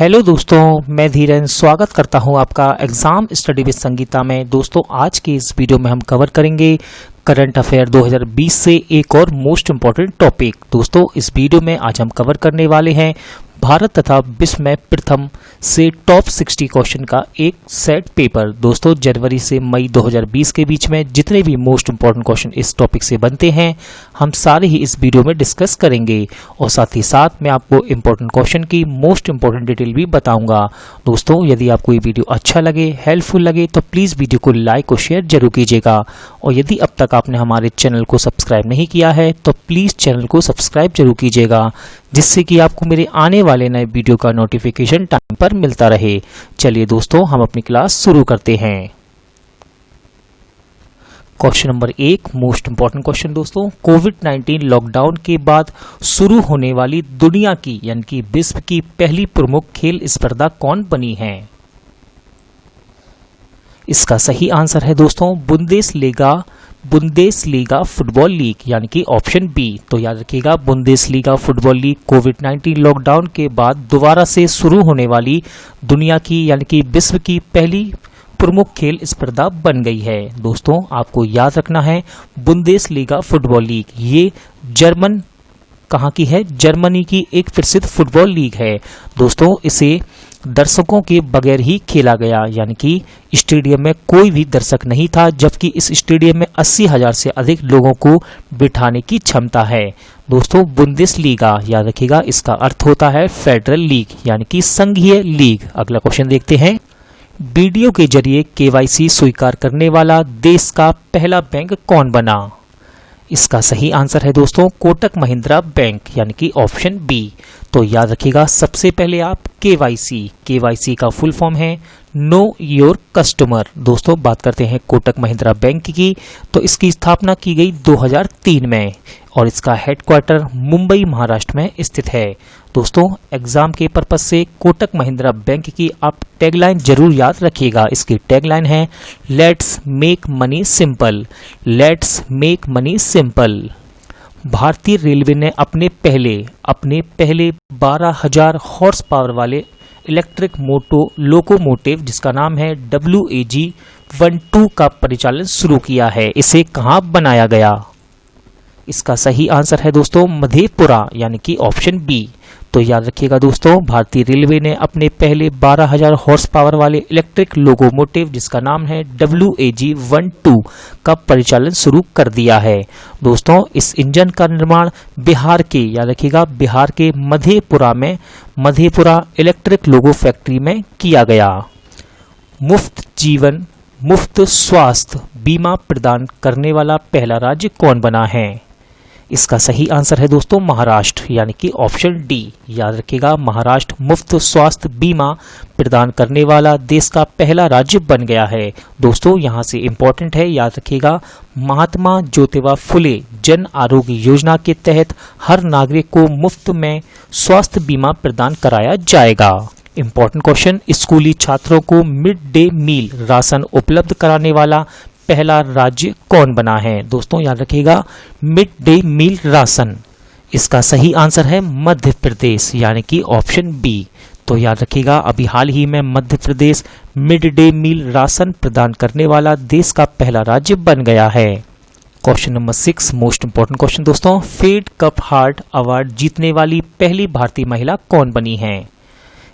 Hello दोस्तों, मैं धीरेन स्वागत करता हूं आपका एग्जाम स्टडी विद संगीता में। दोस्तों, आज के इस वीडियो में हम कवर करेंगे करंट अफेयर 2020 से एक और मोस्ट इम्पॉर्टेंट टॉपिक। दोस्तों, इस वीडियो में आज हम कवर करने वाले हैं भारत तथा विश्व में प्रथम से टॉप 60 क्वेश्चन का एक सेट पेपर। दोस्तों, जनवरी से मई 2020 के बीच में जितने भी मोस्ट इम्पॉर्टेंट क्वेश्चन इस टॉपिक से बनते हैं, हम सारे ही इस वीडियो में डिस्कस करेंगे और साथ ही साथ मैं आपको इम्पोर्टेंट क्वेश्चन की मोस्ट इम्पॉर्टेंट डिटेल भी बताऊंगा। दोस्तों, यदि आपको ये वीडियो अच्छा लगे, हेल्पफुल लगे, तो प्लीज़ वीडियो को लाइक और शेयर जरूर कीजिएगा। और यदि अब तक आपने हमारे चैनल को सब्सक्राइब नहीं किया है तो प्लीज़ चैनल को सब्सक्राइब जरूर कीजिएगा, जिससे कि आपको मेरे आने वाले नए वीडियो का नोटिफिकेशन टाइम पर मिलता रहे। चलिए दोस्तों, हम अपनी क्लास शुरू करते हैं। Question number 1, most important question दोस्तों। कोविड-19 लॉकडाउन के बाद शुरू होने वाली दुनिया की यानी कि विश्व की पहली प्रमुख खेल स्पर्धा कौन बनी है? इसका सही आंसर है दोस्तों बुंदेसलीगा फुटबॉल लीग यानी कि ऑप्शन बी। तो याद रखिएगा, बुंदेसलीगा फुटबॉल लीग कोविड-19 लॉकडाउन के बाद दोबारा से शुरू होने वाली दुनिया की यानी कि विश्व की पहली प्रमुख खेल स्पर्धा बन गई है। दोस्तों, आपको याद रखना है बुंदेसलीगा फुटबॉल लीग ये कहाँ की है? जर्मनी की एक प्रसिद्ध फुटबॉल लीग है। दोस्तों, इसे दर्शकों के बगैर ही खेला गया यानी कि स्टेडियम में कोई भी दर्शक नहीं था, जबकि इस स्टेडियम में 80,000 से अधिक लोगों को बिठाने की क्षमता है। दोस्तों, बुंदेसलीगा याद रखिएगा, इसका अर्थ होता है फेडरल लीग यानी कि संघीय लीग। अगला क्वेश्चन देखते हैं। वीडियो के जरिए केवाईसी स्वीकार करने वाला देश का पहला बैंक कौन बना? इसका सही आंसर है दोस्तों कोटक महिंद्रा बैंक यानी कि ऑप्शन बी। तो याद रखिएगा, सबसे पहले आप केवाईसी का फुल फॉर्म है नो योर कस्टमर। दोस्तों, बात करते हैं कोटक महिंद्रा बैंक की, तो इसकी स्थापना की गई 2003 में और इसका हेडक्वार्टर मुंबई महाराष्ट्र में स्थित है। दोस्तों, एग्जाम के पर्पज से कोटक महिंद्रा बैंक की आप टैगलाइन जरूर याद रखिएगा। इसकी टैगलाइन है let's make money simple. Let's make money simple. भारतीय रेलवे ने अपने पहले 12,000 हॉर्स पावर वाले इलेक्ट्रिक लोकोमोटिव जिसका नाम है WAG-12 का परिचालन शुरू किया है। इसे कहाँ बनाया गया? इसका सही आंसर है दोस्तों मधेपुरा यानी कि ऑप्शन बी। तो याद रखिएगा दोस्तों, भारतीय रेलवे ने अपने पहले 12,000 हॉर्स पावर वाले इलेक्ट्रिक लोकोमोटिव जिसका नाम है WAG-12 का परिचालन शुरू कर दिया है। दोस्तों, इस इंजन का निर्माण बिहार के मधेपुरा इलेक्ट्रिक लोको फैक्ट्री में किया गया। मुफ्त स्वास्थ्य बीमा प्रदान करने वाला पहला राज्य कौन बना है? इसका सही आंसर है दोस्तों महाराष्ट्र यानी कि ऑप्शन डी। याद रखिएगा, महाराष्ट्र मुफ्त स्वास्थ्य बीमा प्रदान करने वाला देश का पहला राज्य बन गया है। दोस्तों, यहाँ से इम्पोर्टेंट है, याद रखिएगा, महात्मा ज्योतिबा फुले जन आरोग्य योजना के तहत हर नागरिक को मुफ्त में स्वास्थ्य बीमा प्रदान कराया जाएगा। इम्पोर्टेंट क्वेश्चन, स्कूली छात्रों को मिड डे मील राशन उपलब्ध कराने वाला पहला राज्य कौन बना है? दोस्तों, याद रखिएगा, मिड डे मील राशन। इसका सही आंसर है मध्य प्रदेश यानी कि ऑप्शन बी। तो याद रखिएगा, अभी हाल ही में Madhya Pradesh mid day meal ration प्रदान करने वाला देश का पहला राज्य बन गया है। Question number 6, most important question दोस्तों। फेड कप हार्ट अवार्ड जीतने वाली पहली भारतीय महिला कौन बनी है?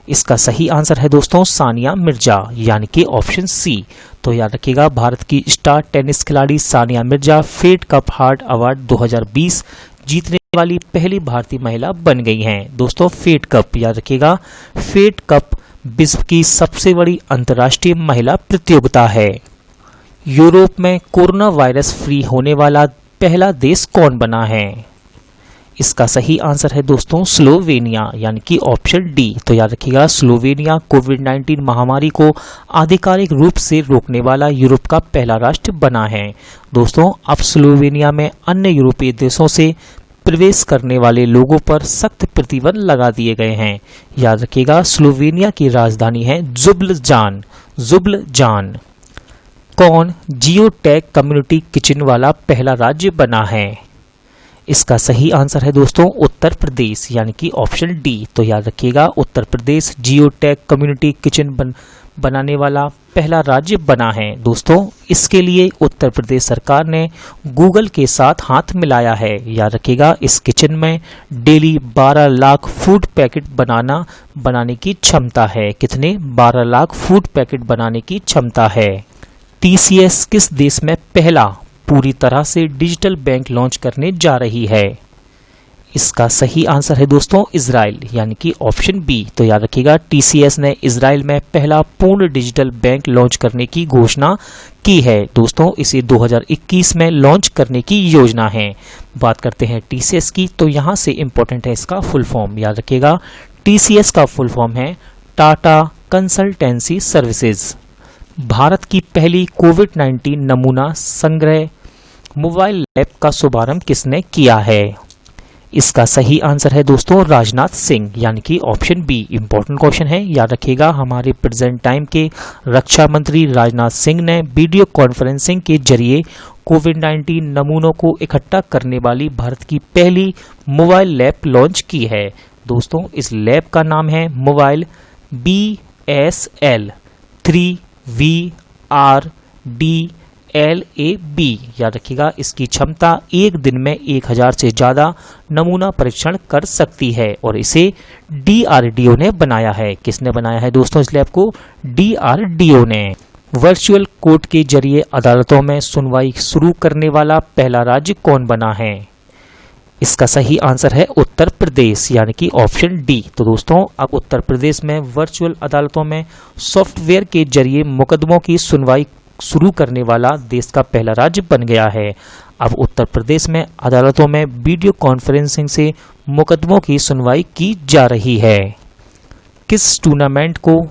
इसका सही आंसर है दोस्तों सानिया मिर्जा यानी कि ऑप्शन सी। तो याद रखिएगा, भारत की स्टार टेनिस खिलाड़ी Sania Mirza Fed Cup heart award 2020 जीतने वाली पहली भारतीय महिला बन गई हैं। दोस्तों, फेड कप याद रखिएगा, फेड कप विश्व की सबसे बड़ी अंतर्राष्ट्रीय महिला प्रतियोगिता है। यूरोप में कोरोना वायरस फ्री होने वाला पहला देश कौन बना है? इसका सही आंसर है दोस्तों स्लोवेनिया यानी कि ऑप्शन डी। तो याद रखिएगा, स्लोवेनिया कोविड-19 महामारी को आधिकारिक रूप से रोकने वाला यूरोप का पहला राष्ट्र बना है। दोस्तों, अब स्लोवेनिया में अन्य यूरोपीय देशों से प्रवेश करने वाले लोगों पर सख्त प्रतिबंध लगा दिए गए हैं। याद रखिएगा, स्लोवेनिया की राजधानी है जुब्लजान। कौन जियोटेक कम्युनिटी किचन वाला पहला राज्य बना है? इसका सही आंसर है दोस्तों उत्तर प्रदेश यानी कि ऑप्शन डी। तो याद रखिएगा Uttar Pradesh geotech community kitchen बनाने वाला पहला राज्य बना है दोस्तों। इसके लिए उत्तर प्रदेश सरकार ने गूगल के साथ हाथ मिलाया है। याद रखिएगा इस किचन में डेली 12 लाख फूड पैकेट बनाने की क्षमता है। कितने? 12 लाख फूड पैकेट बनाने की क्षमता है। टीसीएस किस देश में पहला पूरी तरह से डिजिटल बैंक लॉन्च करने जा रही है? इसका सही आंसर है दोस्तों इजराइल यानी कि ऑप्शन बी। तो याद रखिएगा टीसीएस ने इजराइल में पहला पूर्ण डिजिटल बैंक लॉन्च करने की घोषणा की है दोस्तों। इसे 2021 में लॉन्च करने की योजना है। बात करते हैं टीसीएस की, तो यहाँ से इंपॉर्टेंट है इसका फुल फॉर्म। याद रखिएगा टीसीएस का फुल फॉर्म है टाटा कंसल्टेंसी सर्विसेज। भारत की पहली कोविड-19 नमूना संग्रह मोबाइल लैब का शुभारंभ किसने किया है? इसका सही आंसर है दोस्तों राजनाथ सिंह यानी कि ऑप्शन बी। इंपॉर्टेंट क्वेश्चन है, याद रखिएगा हमारे प्रेजेंट टाइम के रक्षा मंत्री राजनाथ सिंह ने वीडियो कॉन्फ्रेंसिंग के जरिए कोविड-19 नमूनों को इकट्ठा करने वाली भारत की पहली मोबाइल लैब लॉन्च की है दोस्तों। इस लैब का नाम है मोबाइल BSL 3VRDLAB। याद रखिएगा इसकी क्षमता एक दिन में 1000 से ज्यादा नमूना परीक्षण कर सकती है और इसे DRDO ने बनाया है। किसने बनाया है दोस्तों इस लैब को? DRDO ने। वर्चुअल कोर्ट के जरिए अदालतों में सुनवाई शुरू करने वाला पहला राज्य कौन बना है? इसका सही आंसर है उत्तर प्रदेश यानी कि ऑप्शन डी। तो दोस्तों अब उत्तर प्रदेश में वर्चुअल अदालतों में सॉफ्टवेयर के जरिए मुकदमों की सुनवाई शुरू करने वाला देश का पहला राज्य बन गया है। अब उत्तर प्रदेश में अदालतों में वीडियो कॉन्फ्रेंसिंग से मुकदमों की सुनवाई की जा रही है। किस टूर्नामेंट को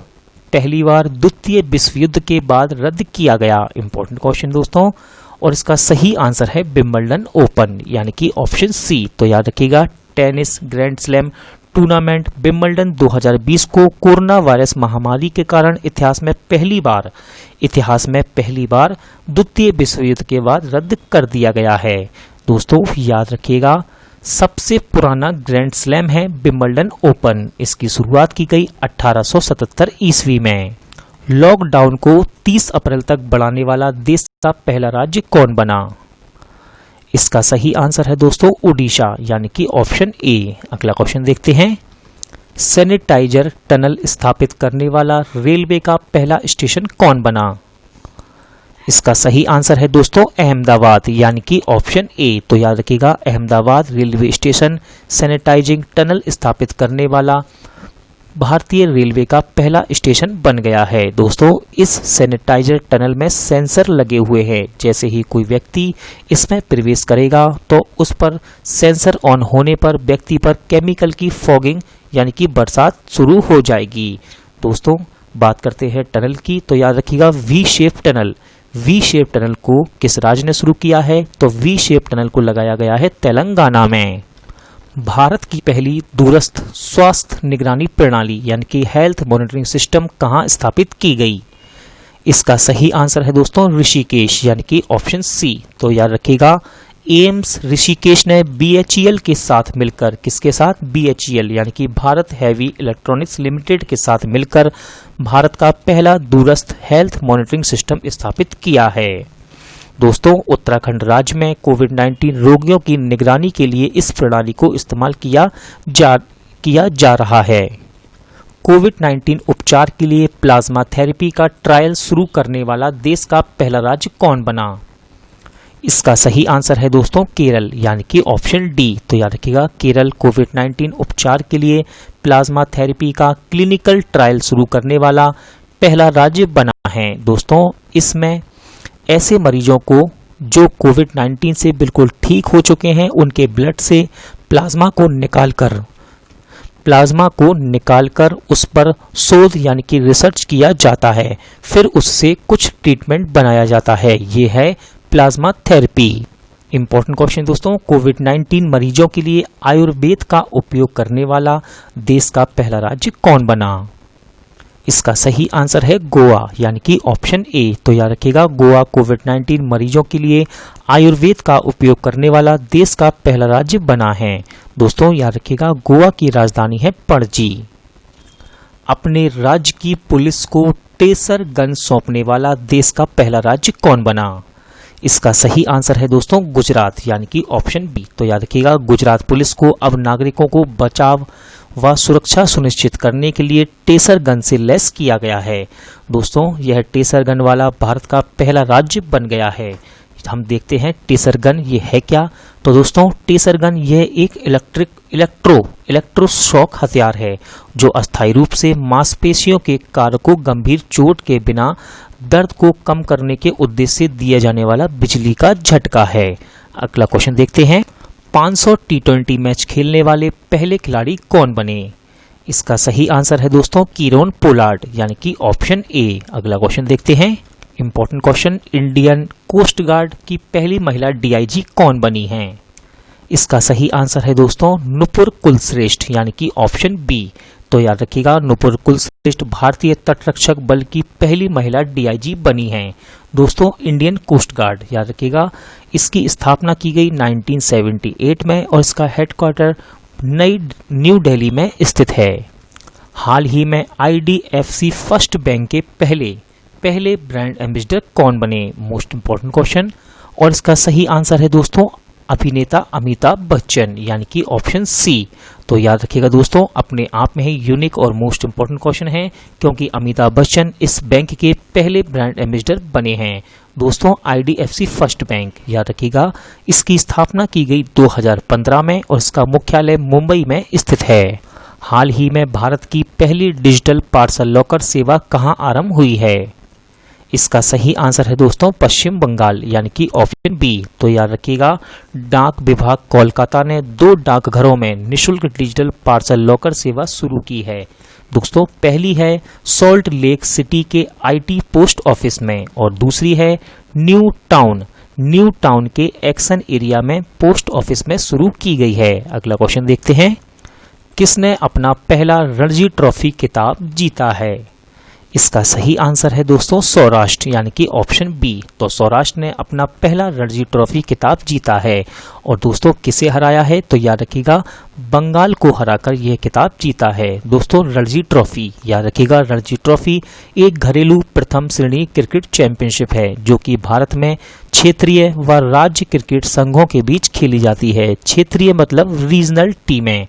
पहली बार द्वितीय विश्व युद्ध के बाद रद्द किया गया? इंपॉर्टेंट क्वेश्चन दोस्तों, और इसका सही आंसर है विंबलडन ओपन यानी कि ऑप्शन सी। तो याद रखिएगा tennis grand slam tournament Wimbledon 2020 को कोरोना वायरस महामारी के कारण इतिहास में पहली बार द्वितीय विश्व युद्ध के बाद रद्द कर दिया गया है दोस्तों। याद रखिएगा सबसे पुराना ग्रैंड स्लैम है विंबलडन ओपन। इसकी शुरुआत की गई 1877 ईस्वी में। लॉकडाउन को 30 अप्रैल तक बढ़ाने वाला देश का पहला राज्य कौन बना? इसका सही आंसर है दोस्तों उड़ीसा यानी कि ऑप्शन ए। अगला क्वेश्चन देखते हैं। सैनिटाइजर टनल स्थापित करने वाला रेलवे का पहला स्टेशन कौन बना? इसका सही आंसर है दोस्तों अहमदाबाद यानी कि ऑप्शन ए। तो याद रखिएगा Ahmedabad railway station sanitising tunnel स्थापित करने वाला भारतीय रेलवे का पहला स्टेशन बन गया है दोस्तों। इस सैनिटाइजर टनल में सेंसर लगे हुए हैं। जैसे ही कोई व्यक्ति इसमें प्रवेश करेगा तो उस पर सेंसर ऑन होने पर व्यक्ति पर केमिकल की फॉगिंग यानी कि बरसात शुरू हो जाएगी दोस्तों। बात करते हैं टनल की, तो याद रखिएगा वी शेप टनल को किस राज्य ने शुरू किया है? तो वी शेप टनल को लगाया गया है तेलंगाना में। भारत की पहली दूरस्थ स्वास्थ्य निगरानी प्रणाली यानी कि हेल्थ मॉनिटरिंग सिस्टम कहाँ स्थापित की गई? इसका सही आंसर है दोस्तों ऋषिकेश यानी कि ऑप्शन सी। तो याद रखिएगा एम्स ऋषिकेश ने BHEL के साथ मिलकर, किसके साथ? BHEL यानी कि भारत हैवी इलेक्ट्रॉनिक्स लिमिटेड के साथ मिलकर भारत का पहला दूरस्थ हेल्थ मॉनिटरिंग सिस्टम स्थापित किया है दोस्तों। उत्तराखंड राज्य में कोविड-19 रोगियों की निगरानी के लिए इस प्रणाली को इस्तेमाल किया जा रहा है। कोविड-19 उपचार के लिए प्लाज्मा थेरेपी का ट्रायल शुरू करने वाला देश का पहला राज्य कौन बना? इसका सही आंसर है दोस्तों केरल यानी कि ऑप्शन डी। तो याद रखिएगा केरल कोविड-19 उपचार के लिए प्लाज्मा थेरेपी का क्लिनिकल ट्रायल शुरू करने वाला पहला राज्य बना है दोस्तों। इसमें ऐसे मरीजों को जो कोविड-19 से बिल्कुल ठीक हो चुके हैं उनके ब्लड से प्लाज्मा को निकालकर उस पर शोध यानी कि रिसर्च किया जाता है, फिर उससे कुछ ट्रीटमेंट बनाया जाता है। ये है प्लाज्मा थेरेपी। इंपॉर्टेंट क्वेश्चन दोस्तों, कोविड-19 मरीजों के लिए आयुर्वेद का उपयोग करने वाला देश का पहला राज्य कौन बना? इसका सही आंसर है गोवा यानी कि ऑप्शन ए। तो याद रखिएगा गोवा कोविड-19 मरीजों के लिए आयुर्वेद का उपयोग करने वाला देश का पहला राज्य बना है। दोस्तों याद रखिएगा गोवा की राजधानी है पणजी। अपने राज्य की पुलिस को टेसर गन सौंपने वाला देश का पहला राज्य कौन बना? इसका सही आंसर है दोस्तों गुजरात यानी कि ऑप्शन बी। तो याद रखिएगा गुजरात पुलिस को अब नागरिकों को बचाव व सुरक्षा सुनिश्चित करने के लिए टेसर गन से लैस किया गया है। दोस्तों यह टेसर गन वाला भारत का पहला राज्य बन गया है। हम देखते हैं टेसर गन ये है क्या। तो दोस्तों टेसर गन यह एक इलेक्ट्रोशॉक हथियार है जो अस्थायी रूप से मांसपेशियों के कार्य को गंभीर चोट के बिना दर्द को कम करने के उद्देश्य से दिया जाने वाला बिजली का झटका है। अगला क्वेश्चन देखते हैं। 500 टी20 मैच खेलने वाले पहले खिलाड़ी कौन बने? इसका सही आंसर है दोस्तों कीरोन पोलार्ड यानी कि ऑप्शन ए। अगला क्वेश्चन देखते हैं। Important question, Indian coast guard की पहली महिला डीआईजी कौन बनी है? इसका सही आंसर है दोस्तों नुपुर कुलश्रेष्ठ यानी कि ऑप्शन बी। तो याद रखिएगा नुपुर कुलश्रेष्ठ भारतीय तटरक्षक बल की पहली महिला डीआईजी बनी हैं। दोस्तों इंडियन कोस्ट गार्ड याद रखिएगा इसकी स्थापना की गई 1978 में और इसका हेडक्वार्टर न्यू दिल्ली में स्थित है। हाल ही में आईडीएफसी फर्स्ट बैंक के पहले ब्रांड एम्बेसडर कौन बने? मोस्ट इंपॉर्टेंट क्वेश्चन और इसका सही आंसर है दोस्तों अभिनेता अमिताभ बच्चन यानी कि ऑप्शन सी। तो याद रखिएगा दोस्तों अपने आप में ही यूनिक और मोस्ट इंपॉर्टेंट क्वेश्चन है क्योंकि अमिताभ बच्चन इस बैंक के पहले ब्रांड एम्बेसडर बने हैं। दोस्तों आईडीएफसी फर्स्ट बैंक याद रखिएगा इसकी स्थापना की गई 2015 में और इसका मुख्यालय मुंबई में स्थित है। हाल ही में भारत की पहली डिजिटल पार्सल लॉकर सेवा कहां आरंभ हुई है? इसका सही आंसर है दोस्तों पश्चिम बंगाल यानी कि ऑप्शन बी। तो याद रखिएगा डाक विभाग कोलकाता ने 2 डाकघरों में निशुल्क डिजिटल पार्सल लॉकर सेवा शुरू की है। दोस्तों पहली है सॉल्ट लेक सिटी के आईटी पोस्ट ऑफिस में और दूसरी है न्यू टाउन के एक्शन एरिया में पोस्ट ऑफिस में शुरू की गई है। अगला क्वेश्चन देखते हैं। किसने अपना पहला रणजी ट्रॉफी खिताब जीता है? इसका सही आंसर है दोस्तों सौराष्ट्र यानी कि ऑप्शन बी। तो सौराष्ट्र ने अपना पहला रणजी ट्रॉफी खिताब जीता है और दोस्तों किसे हराया है? तो याद रखिएगा बंगाल को हराकर यह खिताब जीता है। दोस्तों रणजी ट्रॉफी याद रखिएगा रणजी ट्रॉफी एक घरेलू प्रथम श्रेणी क्रिकेट चैंपियनशिप है जो कि भारत में क्षेत्रीय व राज्य क्रिकेट संघों के बीच खेली जाती है। क्षेत्रीय मतलब रीजनल टीमें।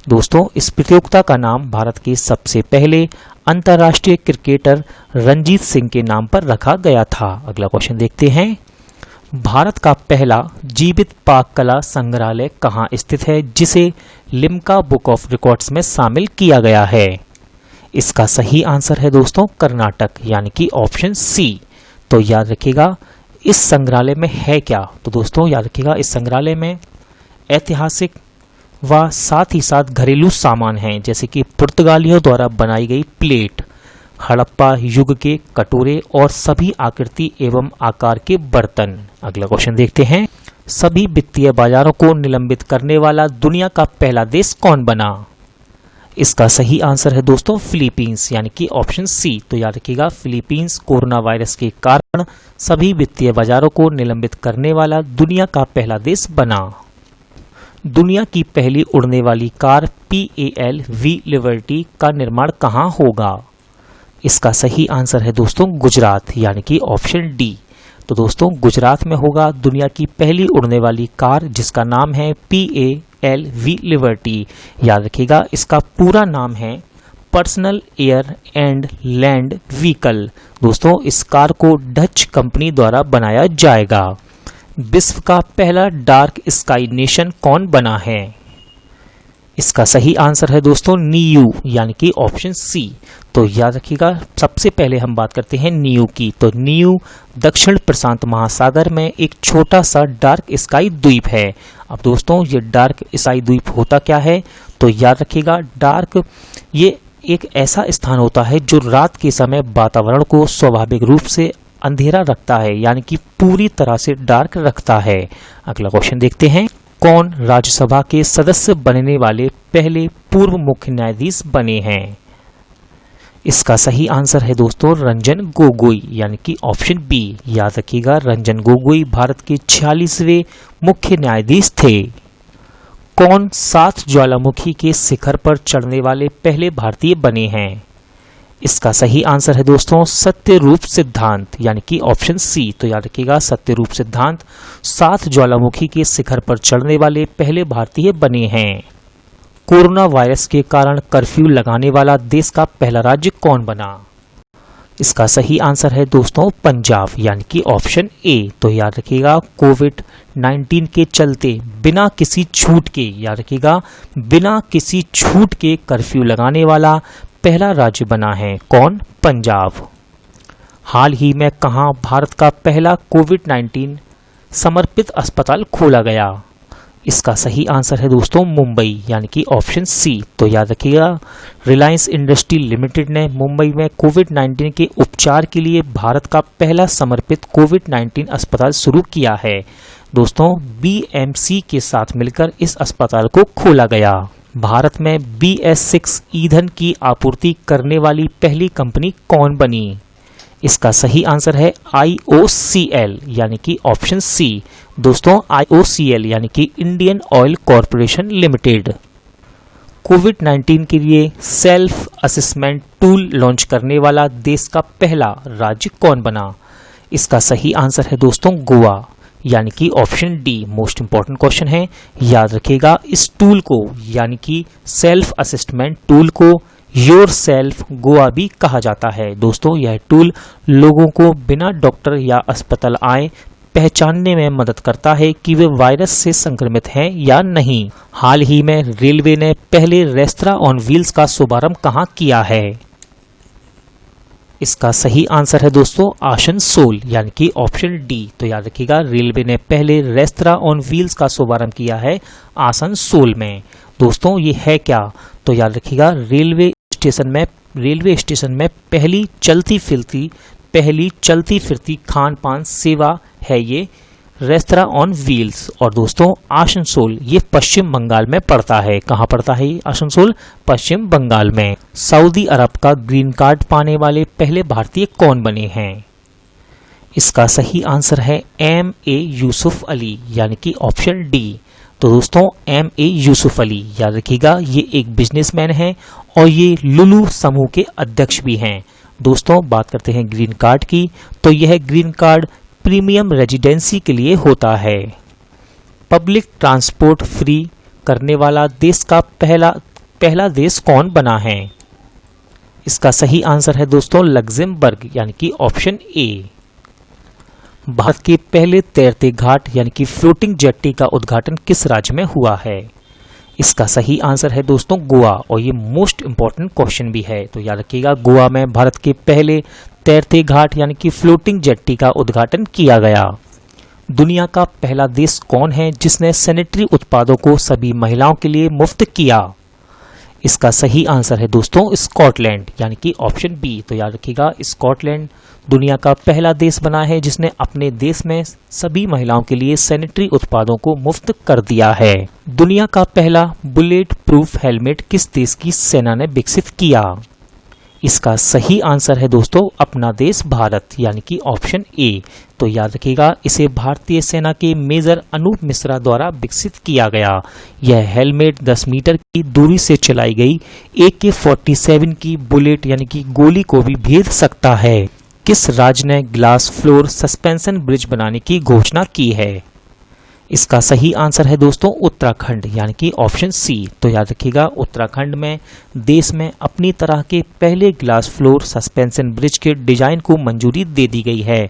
दोस्तों इस प्रतियोगिता का नाम भारत के सबसे पहले अंतर्राष्ट्रीय क्रिकेटर रणजीत सिंह के नाम पर रखा गया था। अगला क्वेश्चन देखते हैं। भारत का पहला जीवित पाक कला संग्रहालय कहाँ स्थित है जिसे लिम्का बुक ऑफ रिकॉर्ड्स में शामिल किया गया है? इसका सही आंसर है दोस्तों कर्नाटक यानी कि ऑप्शन सी। तो याद रखिएगा इस संग्रहालय में है क्या? तो दोस्तों याद रखिएगा इस संग्रहालय में ऐतिहासिक व साथ ही साथ घरेलू सामान हैं जैसे कि पुर्तगालियों द्वारा बनाई गई प्लेट, हड़प्पा युग के कटोरे और सभी आकृति एवं आकार के बर्तन। अगला क्वेश्चन देखते हैं। सभी वित्तीय बाजारों को निलंबित करने वाला दुनिया का पहला देश कौन बना? इसका सही आंसर है दोस्तों फिलीपींस यानी कि ऑप्शन सी। तो याद रखिएगा फिलीपींस कोरोना वायरस के कारण सभी वित्तीय बाजारों को निलंबित करने वाला दुनिया का पहला देश बना। दुनिया की पहली उड़ने वाली कार PAL-V लिबर्टी का निर्माण कहाँ होगा? इसका सही आंसर है दोस्तों गुजरात यानी कि ऑप्शन डी। तो दोस्तों गुजरात में होगा दुनिया की पहली उड़ने वाली कार जिसका नाम है PAL-V लिबर्टी। याद रखिएगा इसका पूरा नाम है personal air and land vehicle. दोस्तों इस कार को डच कंपनी द्वारा बनाया जाएगा। विश्व का पहला डार्क स्काई नेशन कौन बना है? इसका सही आंसर है दोस्तों नीयू यानी कि ऑप्शन सी। तो याद रखिएगा सबसे पहले हम बात करते हैं नीयू की। तो नीयू दक्षिण प्रशांत महासागर में एक छोटा सा डार्क स्काई द्वीप है। अब दोस्तों ये डार्क स्काई द्वीप होता क्या है? तो याद रखिएगा डार्क ये एक ऐसा स्थान होता है जो रात के समय वातावरण को स्वाभाविक रूप से अंधेरा रखता है यानी कि पूरी तरह से डार्क रखता है। अगला क्वेश्चन देखते हैं। कौन राज्यसभा के सदस्य बनने वाले पहले पूर्व मुख्य न्यायाधीश बने हैं? इसका सही आंसर है दोस्तों रंजन गोगोई यानी कि ऑप्शन बी। याद रखिएगा रंजन गोगोई भारत के 46वें मुख्य न्यायाधीश थे। कौन 7 ज्वालामुखी के शिखर पर चढ़ने वाले पहले भारतीय बने हैं? इसका सही आंसर है दोस्तों सत्यरूप सिद्धांत यानी कि ऑप्शन सी। तो याद रखिएगा सत्यरूप सिद्धांत 7 ज्वालामुखी के शिखर पर चढ़ने वाले पहले भारतीय बने हैं। कोरोना वायरस के कारण कर्फ्यू लगाने वाला देश का पहला राज्य कौन बना? इसका सही आंसर है दोस्तों पंजाब यानी कि ऑप्शन ए। तो याद रखिएगा कोविड-19 के चलते बिना किसी छूट के, याद रखिएगा बिना किसी छूट के कर्फ्यू लगाने वाला पहला राज्य बना है कौन? पंजाब। हाल ही में कहां भारत का पहला कोविड-19 समर्पित अस्पताल खोला गया? इसका सही आंसर है दोस्तों मुंबई यानी कि ऑप्शन सी। तो याद रखिएगा रिलायंस इंडस्ट्री लिमिटेड ने मुंबई में कोविड-19 के उपचार के लिए भारत का पहला समर्पित कोविड-19 अस्पताल शुरू किया है। दोस्तों बीएमसी के साथ मिलकर इस अस्पताल को खोला गया। भारत में BS6 ईंधन की आपूर्ति करने वाली पहली कंपनी कौन बनी? इसका सही आंसर है IOCL यानी कि ऑप्शन सी। दोस्तों IOCL यानी कि इंडियन ऑयल कॉरपोरेशन लिमिटेड। कोविड-19 के लिए सेल्फ असेसमेंट टूल लॉन्च करने वाला देश का पहला राज्य कौन बना? इसका सही आंसर है दोस्तों गोवा यानी कि option D. Most important question है, याद रखिएगा इस टूल को यानी कि सेल्फ असेसमेंट टूल को योर सेल्फ गोवा भी कहा जाता है। दोस्तों यह टूल लोगों को बिना डॉक्टर या अस्पताल आए पहचानने में मदद करता है कि वे वायरस से संक्रमित हैं या नहीं। हाल ही में रेलवे ने पहले रेस्तरां ऑन व्हील्स का शुभारंभ कहां किया है? इसका सही आंसर है दोस्तों आसनसोल यानी कि ऑप्शन डी। तो याद रखिएगा रेलवे ने पहले रेस्तरां ऑन व्हील्स का शुभारंभ किया है आसनसोल में। दोस्तों ये है क्या? तो याद रखिएगा रेलवे स्टेशन में पहली चलती फिरती खान पान सेवा है ये रेस्तरां ऑन व्हील्स। और दोस्तों आसनसोल ये पश्चिम बंगाल में पड़ता है। कहाँ पड़ता है ये आसनसोल? पश्चिम बंगाल में। सऊदी अरब का ग्रीन कार्ड पाने वाले पहले भारतीय कौन बने हैं? इसका सही आंसर है MA यूसुफ अली यानी कि ऑप्शन डी। तो दोस्तों MA यूसुफ अली याद रखिएगा ये एक बिजनेसमैन है और ये लुलु समूह के अध्यक्ष भी हैं। दोस्तों बात करते हैं ग्रीन कार्ड की, तो यह ग्रीन कार्ड प्रीमियम रेजिडेंसी के लिए होता है। पब्लिक ट्रांसपोर्ट फ्री करने वाला देश का पहला देश कौन बना है? इसका सही आंसर है दोस्तों लग्जमबर्ग यानी कि ऑप्शन ए। भारत के पहले तैरते घाट यानी कि फ्लोटिंग जेट्टी का उद्घाटन किस राज्य में हुआ है? इसका सही आंसर है दोस्तों गोवा और ये मोस्ट इंपॉर्टेंट क्वेश्चन भी है। तो याद रखिएगा गोवा में भारत के पहले तैरते घाट यानी कि फ्लोटिंग जेट्टी का उद्घाटन किया गया। दुनिया का पहला देश कौन है जिसने सैनिटरी उत्पादों को सभी महिलाओं के लिए मुफ्त किया? इसका सही आंसर है दोस्तों स्कॉटलैंड यानी कि ऑप्शन बी। तो याद रखिएगा स्कॉटलैंड दुनिया का पहला देश बना है जिसने अपने देश में सभी महिलाओं के लिए सैनिटरी उत्पादों को मुफ्त कर दिया है। दुनिया का पहला बुलेट प्रूफ हेलमेट किस देश की सेना ने विकसित किया? इसका सही आंसर है दोस्तों अपना देश भारत यानी कि ऑप्शन ए। तो याद रखिएगा इसे भारतीय सेना के मेजर अनूप मिश्रा द्वारा विकसित किया गया। यह हेलमेट 10 मीटर की दूरी से चलाई गई AK-47 की बुलेट यानी कि गोली को भी भेद सकता है। किस राज्य ने ग्लास फ्लोर सस्पेंशन ब्रिज बनाने की घोषणा की है? इसका सही आंसर है दोस्तों उत्तराखंड यानी कि ऑप्शन सी। तो याद रखिएगा उत्तराखंड में देश में अपनी तरह के पहले ग्लास फ्लोर सस्पेंशन ब्रिज के डिजाइन को मंजूरी दे दी गई है।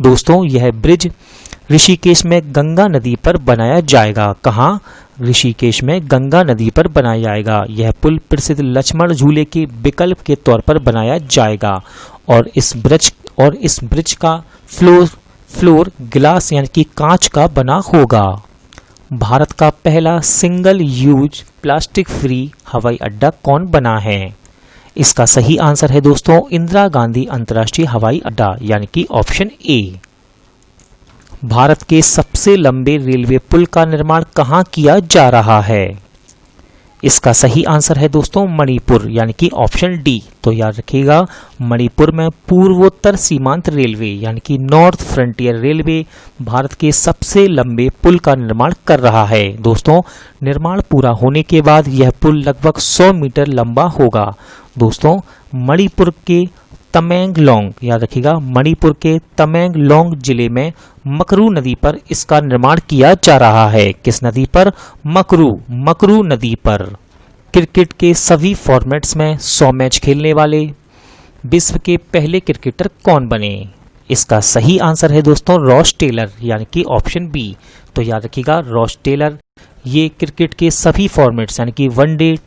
दोस्तों यह ब्रिज ऋषिकेश में गंगा नदी पर बनाया जाएगा। कहाँ? ऋषिकेश में गंगा नदी पर बनाया जाएगा। यह पुल प्रसिद्ध लक्ष्मण झूले के विकल्प के तौर पर बनाया जाएगा और इस ब्रिज का फ्लोर ग्लास यानी कि कांच का बना होगा। भारत का पहला सिंगल यूज प्लास्टिक फ्री हवाई अड्डा कौन बना है? इसका सही आंसर है दोस्तों इंदिरा गांधी अंतर्राष्ट्रीय हवाई अड्डा यानी कि ऑप्शन ए। भारत के सबसे लंबे रेलवे पुल का निर्माण कहां किया जा रहा है? इसका सही आंसर है दोस्तों मणिपुर यानी कि ऑप्शन डी। तो याद रखिएगा मणिपुर में पूर्वोत्तर सीमांत रेलवे यानी कि नॉर्थ फ्रंटियर रेलवे भारत के सबसे लंबे पुल का निर्माण कर रहा है। दोस्तों निर्माण पूरा होने के बाद यह पुल लगभग 100 मीटर लंबा होगा। दोस्तों मणिपुर के तमेंगलोंग, याद रखिएगा मणिपुर के तमेंगलोंग जिले में मकरू नदी पर इसका निर्माण किया जा रहा है। किस नदी पर? मकरू नदी पर। क्रिकेट के सभी फॉर्मेट्स में 100 मैच खेलने वाले विश्व के पहले क्रिकेटर कौन बने? इसका सही आंसर है दोस्तों रॉस टेलर यानी कि ऑप्शन बी। तो याद रखिएगा रॉस टेलर ये क्रिकेट के सभी फॉर्मेट्स यानी कि वनडे,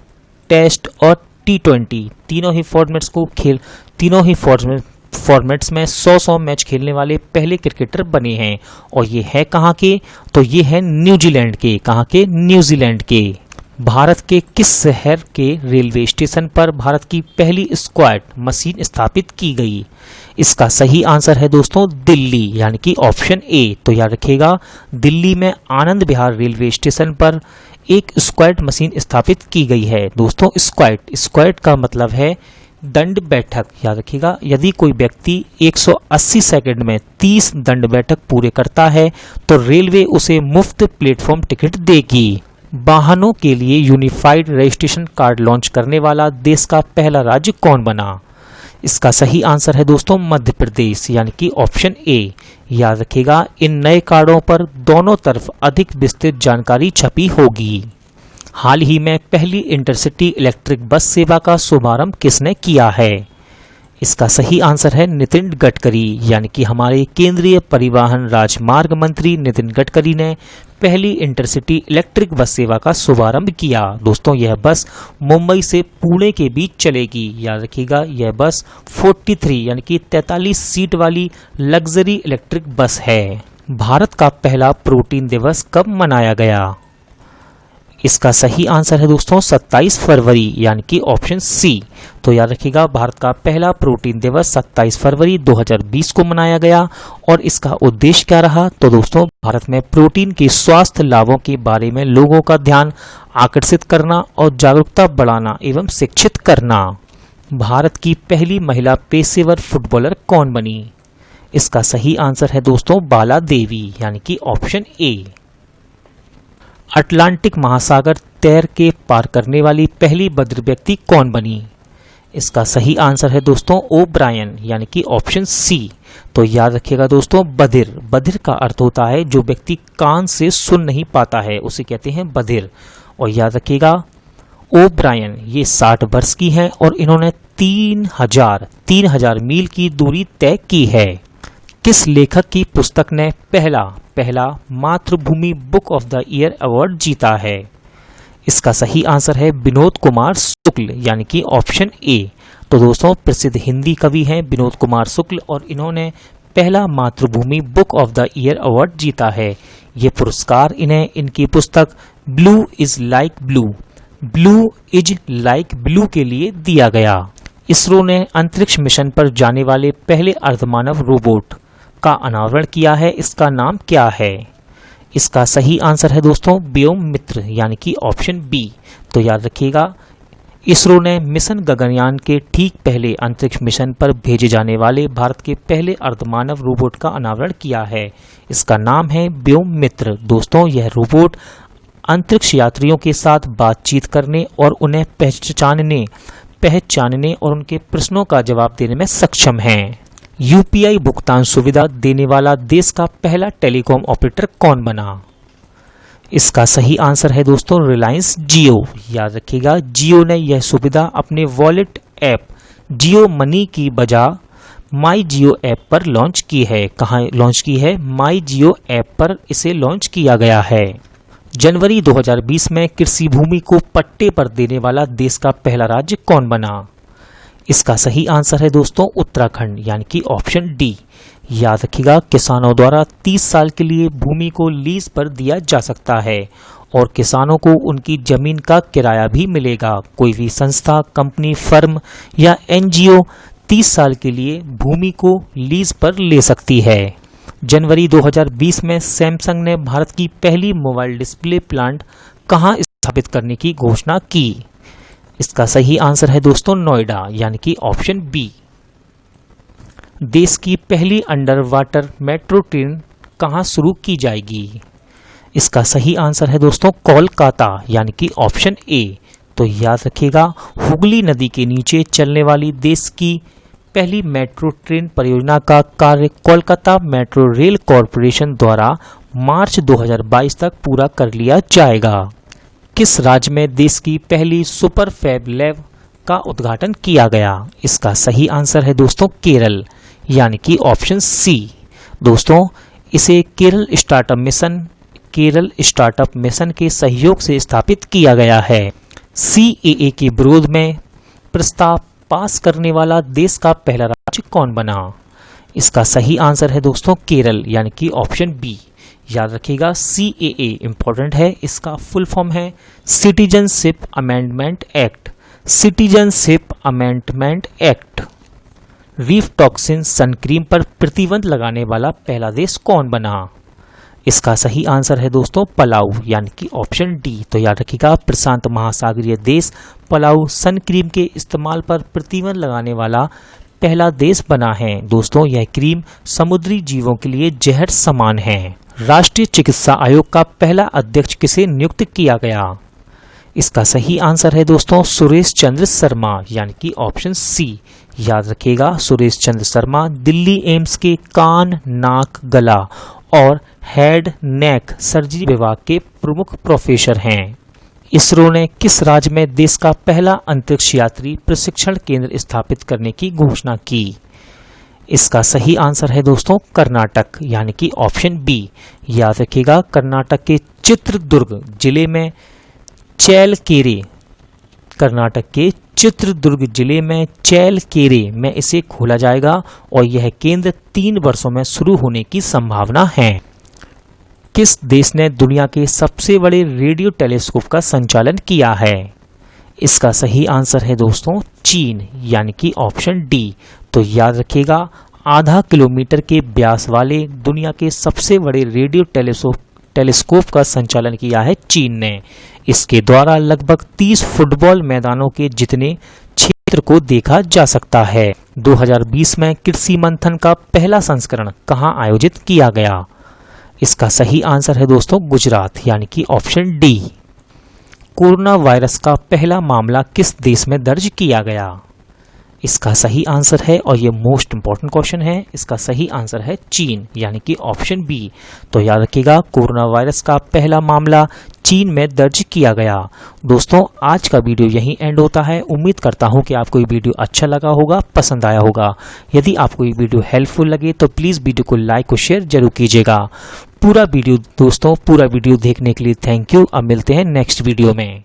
टेस्ट और T20 तीनों ही फॉर्मेट्स में 100 मैच खेलने वाले पहले क्रिकेटर बने हैं। और ये है कहाँ के? तो ये है न्यूजीलैंड के। कहाँ के? न्यूजीलैंड के। भारत के किस शहर के रेलवे स्टेशन पर भारत की पहली स्क्वाड मशीन स्थापित की गई? इसका सही आंसर है दोस्तों दिल्ली यानी कि ऑप्शन ए। तो याद रखिएगा दिल्ली में आनंद विहार रेलवे स्टेशन पर एक स्क्वाड मशीन स्थापित की गई है। दोस्तों स्क्वाड का मतलब है दंड बैठक। याद रखिएगा यदि कोई व्यक्ति 180 सेकंड में 30 दंड बैठक पूरे करता है तो रेलवे उसे मुफ्त प्लेटफॉर्म टिकट देगी। वाहनों के लिए यूनिफाइड रजिस्ट्रेशन कार्ड लॉन्च करने वाला देश का पहला राज्य कौन बना? इसका सही आंसर है दोस्तों मध्य प्रदेश यानी कि ऑप्शन ए। याद रखिएगा इन नए कार्डों पर दोनों तरफ अधिक विस्तृत जानकारी छपी होगी। हाल ही में पहली इंटरसिटी इलेक्ट्रिक बस सेवा का शुभारंभ किसने किया है? इसका सही आंसर है नितिन गडकरी यानी कि हमारे केंद्रीय परिवहन राजमार्ग मंत्री नितिन गडकरी ने पहली इंटरसिटी इलेक्ट्रिक बस सेवा का शुभारंभ किया। दोस्तों यह बस मुंबई से पुणे के बीच चलेगी। याद रखिएगा यह बस 43 यानी कि 43 सीट वाली लग्जरी इलेक्ट्रिक बस है। भारत का पहला प्रोटीन दिवस कब मनाया गया? इसका सही आंसर है दोस्तों 27 फरवरी यानी कि ऑप्शन सी। तो याद रखिएगा भारत का पहला प्रोटीन दिवस 27 फरवरी 2020 को मनाया गया। और इसका उद्देश्य क्या रहा? तो दोस्तों भारत में प्रोटीन के स्वास्थ्य लाभों के बारे में लोगों का ध्यान आकर्षित करना और जागरूकता बढ़ाना एवं शिक्षित करना। भारत की पहली महिला पेशेवर फुटबॉलर कौन बनी? इसका सही आंसर है दोस्तों बाला देवी यानी कि ऑप्शन ए। अटलांटिक महासागर तैर के पार करने वाली पहली बधिर व्यक्ति कौन बनी? इसका सही आंसर है दोस्तों ओब्रायन यानी कि ऑप्शन सी। तो याद रखिएगा दोस्तों बधिर का अर्थ होता है जो व्यक्ति कान से सुन नहीं पाता है उसे कहते हैं बधिर। और याद रखिएगा ओब्रायन ये 60 वर्ष की हैं और इन्होंने 3000 मील की दूरी तय की है। किस लेखक की पुस्तक ने पहला मातृभूमि book of the year award जीता है? इसका सही आंसर है विनोद कुमार शुक्ल यानी कि ऑप्शन ए। तो दोस्तों प्रसिद्ध हिंदी कवि हैं विनोद कुमार शुक्ल और इन्होंने पहला मातृभूमि book of the year award जीता है। ये पुरस्कार इन्हें इनकी पुस्तक ब्लू इज लाइक ब्लू के लिए दिया गया। इसरो ने अंतरिक्ष मिशन पर जाने वाले पहले अर्धमानव रोबोट का अनावरण किया है। इसका नाम क्या है? इसका सही आंसर है दोस्तों व्योममित्र यानी कि ऑप्शन बी। तो याद रखिएगा इसरो ने मिशन गगनयान के ठीक पहले अंतरिक्ष मिशन पर भेजे जाने वाले भारत के पहले अर्धमानव रोबोट का अनावरण किया है। इसका नाम है व्योममित्र। दोस्तों यह रोबोट अंतरिक्ष यात्रियों के साथ बातचीत करने और उन्हें पहचानने और उनके प्रश्नों का जवाब देने में सक्षम है। यूपीआई भुगतान सुविधा देने वाला देश का पहला टेलीकॉम ऑपरेटर कौन बना? इसका सही आंसर है दोस्तों रिलायंस जियो। याद रखिएगा जियो ने यह सुविधा अपने वॉलेट ऐप जियो मनी की बजाय माई जियो ऐप पर लॉन्च की है। कहाँ लॉन्च की है? माई जियो ऐप पर इसे लॉन्च किया गया है। जनवरी 2020 में कृषि भूमि को पट्टे पर देने वाला देश का पहला राज्य कौन बना? इसका सही आंसर है दोस्तों उत्तराखंड यानी कि ऑप्शन डी। याद रखिएगा किसानों द्वारा 30 साल के लिए भूमि को लीज पर दिया जा सकता है और किसानों को उनकी जमीन का किराया भी मिलेगा। कोई भी संस्था, कंपनी, फर्म या एनजीओ 30 साल के लिए भूमि को लीज पर ले सकती है। जनवरी 2020 में सैमसंग ने भारत की पहली मोबाइल डिस्प्ले प्लांट कहां स्थापित करने की घोषणा की? इसका सही आंसर है दोस्तों नोएडा, यानी कि ऑप्शन बी। देश की पहली अंडर वाटर मेट्रो ट्रेन कहां शुरू की जाएगी? इसका सही आंसर है दोस्तों कोलकाता, यानी कि ऑप्शन ए। तो याद रखिएगा, हुगली नदी के नीचे चलने वाली देश की पहली मेट्रो ट्रेन परियोजना का कार्य कोलकाता मेट्रो रेल कॉरपोरेशन द्वारा मार्च 2022 तक पूरा कर लिया जाएगा। किस राज्य में देश की पहली सुपर फैब लैब का उद्घाटन किया गया? इसका सही आंसर है दोस्तों केरल, यानी कि ऑप्शन सी। दोस्तों, इसे केरल स्टार्टअप मिशन के सहयोग से स्थापित किया गया है। CAA के विरोध में प्रस्ताव पास करने वाला देश का पहला राज्य कौन बना? इसका सही आंसर है दोस्तों केरल, यानी कि ऑप्शन बी। याद रखिएगा, CAA इंपॉर्टेंट है, इसका फुल फॉर्म है citizenship amendment act. Citizenship amendment act. रीफटॉक्सिन सन क्रीम पर प्रतिबंध लगाने वाला पहला देश कौन बना? इसका सही आंसर है दोस्तों पलाऊ, यानी कि ऑप्शन डी। तो याद रखिएगा, प्रशांत महासागरीय देश पलाऊ सन क्रीम के इस्तेमाल पर प्रतिबंध लगाने वाला पहला देश बना है। दोस्तों, यह क्रीम समुद्री जीवों के लिए जहर समान है। राष्ट्रीय चिकित्सा आयोग का पहला अध्यक्ष किसे नियुक्त किया गया? इसका सही आंसर है दोस्तों सुरेश चंद्र शर्मा, यानी कि ऑप्शन सी। याद रखिएगा, सुरेश चंद्र शर्मा दिल्ली एम्स के कान, नाक, गला और हेड नेक सर्जरी विभाग के प्रमुख प्रोफेसर हैं। इसरो ने किस राज्य में देश का पहला अंतरिक्ष यात्री प्रशिक्षण केंद्र स्थापित करने की घोषणा की? इसका सही आंसर है दोस्तों कर्नाटक, यानी कि ऑप्शन बी। याद रखिएगा, कर्नाटक के चित्रदुर्ग जिले में चैलकेरे में इसे खोला जाएगा और यह केंद्र 3 वर्षों में शुरू होने की संभावना है। किस देश ने दुनिया के सबसे बड़े रेडियो टेलीस्कोप का संचालन किया है? इसका सही आंसर है दोस्तों चीन, यानी कि ऑप्शन डी। तो याद रखिएगा, आधा किलोमीटर के व्यास वाले दुनिया के सबसे बड़े रेडियो टेलीस्कोप का संचालन किया है चीन ने। इसके द्वारा लगभग 30 फुटबॉल मैदानों के जितने क्षेत्र को देखा जा सकता है। 2020 में कृषि मंथन का पहला संस्करण कहां आयोजित किया गया? इसका सही आंसर है दोस्तों गुजरात, यानी कि ऑप्शन डी। कोरोना वायरस का पहला मामला किस देश में दर्ज किया गया? इसका सही आंसर है, और ये मोस्ट इंपॉर्टेंट क्वेश्चन है, इसका सही आंसर है चीन, यानी कि ऑप्शन बी। तो याद रखिएगा, कोरोना वायरस का पहला मामला चीन में दर्ज किया गया। दोस्तों, आज का वीडियो यहीं एंड होता है। उम्मीद करता हूं कि आपको ये वीडियो अच्छा लगा होगा, पसंद आया होगा। यदि आपको ये वीडियो हेल्पफुल लगे तो प्लीज़ वीडियो को लाइक और शेयर जरूर कीजिएगा। पूरा वीडियो देखने के लिए थैंक यू। अब मिलते हैं नेक्स्ट वीडियो में।